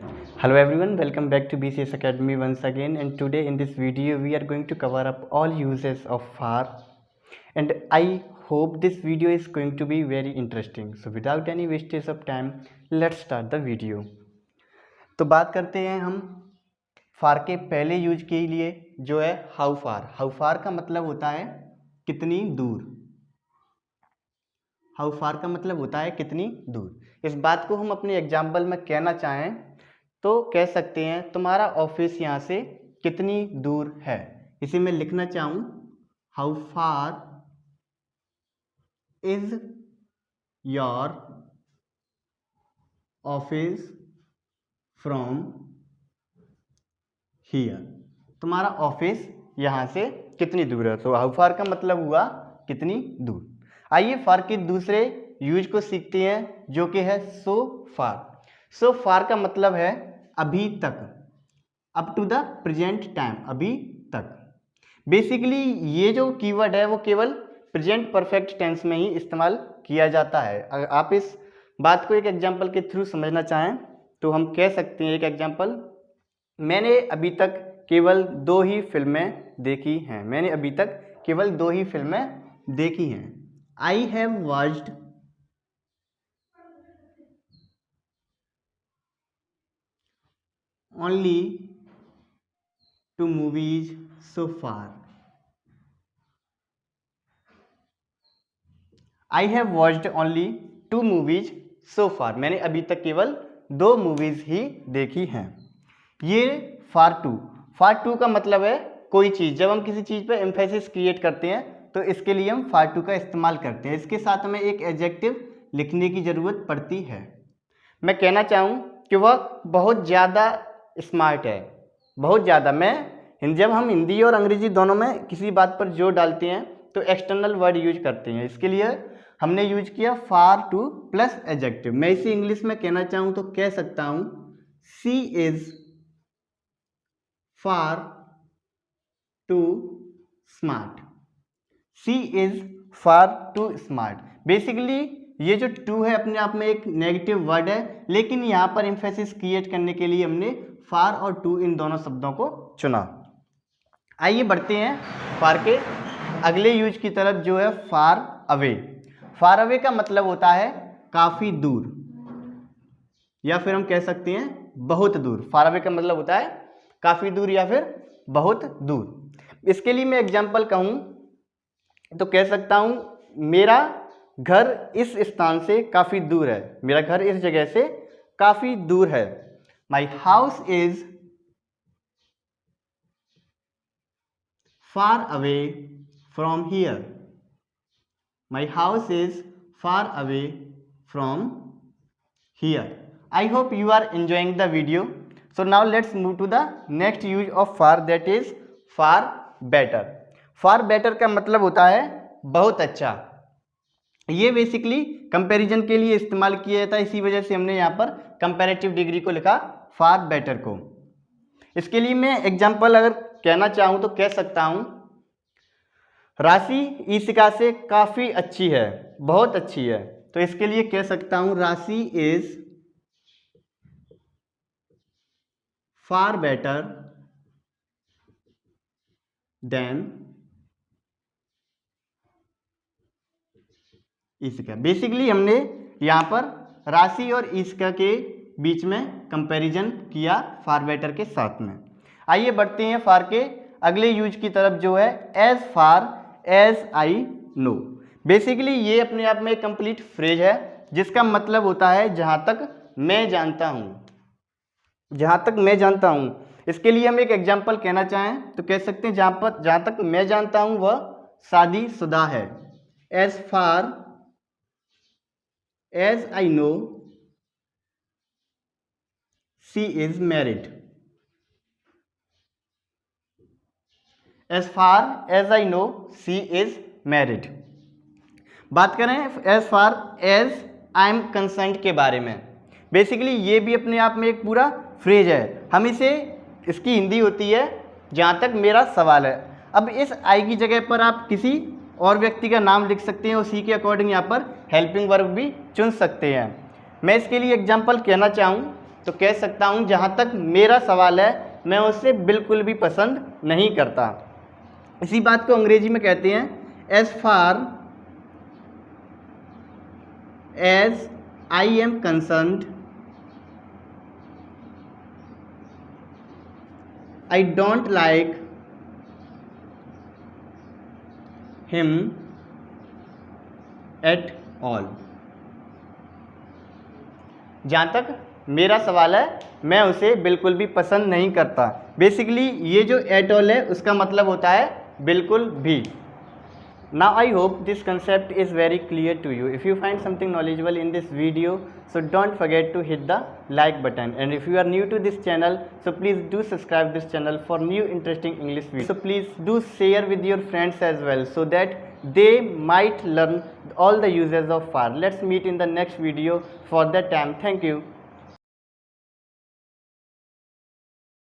Hello everyone, welcome back to BCS Academy once again, and today in this video we are going to cover up all uses of FAR, and I hope this video is going to be very interesting. So without any wastage of time, let's start the video. तो बात करते हैं हम फार के पहले use के लिए जो है हाउ फार। हाउ फार का मतलब होता है कितनी दूर। हाउ फार का मतलब होता है कितनी दूर। इस बात को हम अपने एग्जाम्पल में कहना चाहें तो कह सकते हैं तुम्हारा ऑफिस यहाँ से कितनी दूर है। इसे मैं लिखना चाहूँ, how far is your office from here. तुम्हारा ऑफिस यहाँ से कितनी दूर है। तो हाउ फार का मतलब हुआ कितनी दूर। आइए फार के दूसरे यूज को सीखते हैं जो कि है सो फार। सो फार का मतलब है अभी तक, up to the present time, अभी तक। बेसिकली ये जो कीवर्ड है वो केवल प्रेजेंट परफेक्ट टेंस में ही इस्तेमाल किया जाता है। अगर आप इस बात को एक एग्जांपल के थ्रू समझना चाहें तो हम कह सकते हैं, एक एग्जांपल, मैंने अभी तक केवल 2 ही फिल्में देखी हैं। मैंने अभी तक केवल 2 ही फिल्में देखी हैं। I have watched only 2 movies so far. I have watched only 2 movies so far. मैंने अभी तक केवल 2 मूवीज ही देखी हैं। ये फार टू का मतलब है कोई चीज़। जब हम किसी चीज़ पे एम्फेसिस क्रिएट करते हैं तो इसके लिए हम फार टू का इस्तेमाल करते हैं। इसके साथ हमें एक एडजेक्टिव लिखने की ज़रूरत पड़ती है। मैं कहना चाहूँ कि वह बहुत ज़्यादा स्मार्ट है, बहुत ज़्यादा। जब हम हिंदी और अंग्रेजी दोनों में किसी बात पर जोर डालते हैं तो एक्सटर्नल वर्ड यूज करते हैं। इसके लिए हमने यूज किया फार टू प्लस एडजेक्टिव। मैं इसे इंग्लिश में कहना चाहूँ तो कह सकता हूँ she is far too smart. She is far too smart. Basically ये जो टू है अपने आप में एक नेगेटिव वर्ड है, लेकिन यहाँ पर एम्फेसिस क्रिएट करने के लिए हमने फार और टू इन दोनों शब्दों को चुना। आइए बढ़ते हैं फार के अगले यूज की तरफ जो है फार अवे। फार अवे का मतलब होता है काफ़ी दूर, या फिर हम कह सकते हैं बहुत दूर। फार अवे का मतलब होता है काफ़ी दूर या फिर बहुत दूर। इसके लिए मैं एग्जाम्पल कहूँ तो कह सकता हूँ मेरा घर इस स्थान से काफ़ी दूर है। मेरा घर इस जगह से काफ़ी दूर है। My house is far away from here. My house is far away from here. I hope you are enjoying the video. So now let's move to the next use of far, that is far better. Far better का मतलब होता है बहुत अच्छा। ये basically comparison के लिए इस्तेमाल किया जाता है, इसी वजह से हमने यहाँ पर कंपैरेटिव डिग्री को लिखा फार बेटर को। इसके लिए मैं एग्जांपल अगर कहना चाहूँ तो कह सकता हूँ राशि ईशिका से काफ़ी अच्छी है, बहुत अच्छी है। तो इसके लिए कह सकता हूँ राशि is far better than Ishika. Basically हमने यहाँ पर राशि और ईशिका के बीच में कंपैरिजन किया फार बेटर के साथ में। आइए बढ़ते हैं फार के अगले यूज की तरफ जो है as far as I know. Basically ये अपने आप में एक कंप्लीट फ्रेज है जिसका मतलब होता है जहाँ तक मैं जानता हूँ, जहाँ तक मैं जानता हूँ। इसके लिए हम एक एग्जाम्पल कहना चाहें तो कह सकते हैं जहाँ तक मैं जानता हूँ वह शादीशुदा है। As far as I know she is married. As far as I know she is married. बात करें as far as I am concerned के बारे में। बेसिकली ये भी अपने आप में एक पूरा फ्रेज है। हम इसे, इसकी हिंदी होती है जहाँ तक मेरा सवाल है। अब इस आई की जगह पर आप किसी और व्यक्ति का नाम लिख सकते हैं, उसी के अकॉर्डिंग यहाँ पर हेल्पिंग वर्ब भी चुन सकते हैं। मैं इसके लिए एग्जांपल कहना चाहूँ तो कह सकता हूँ जहाँ तक मेरा सवाल है मैं उसे बिल्कुल भी पसंद नहीं करता। इसी बात को अंग्रेजी में कहते हैं as far as I am concerned I don't like him at all। जहाँ तक मेरा सवाल है मैं उसे बिल्कुल भी पसंद नहीं करता। बेसिकली ये जो एट ऑल है उसका मतलब होता है बिल्कुल भी। Now I hope this concept is very clear to you. If you find something knowledgeable in this video, so don't forget to hit the like button, and if you are new to this channel, so please do subscribe this channel for new interesting English videos. So please do share with your friends as well, so that they might learn all the uses of FAR. Let's meet in the next video. For that time, thank you.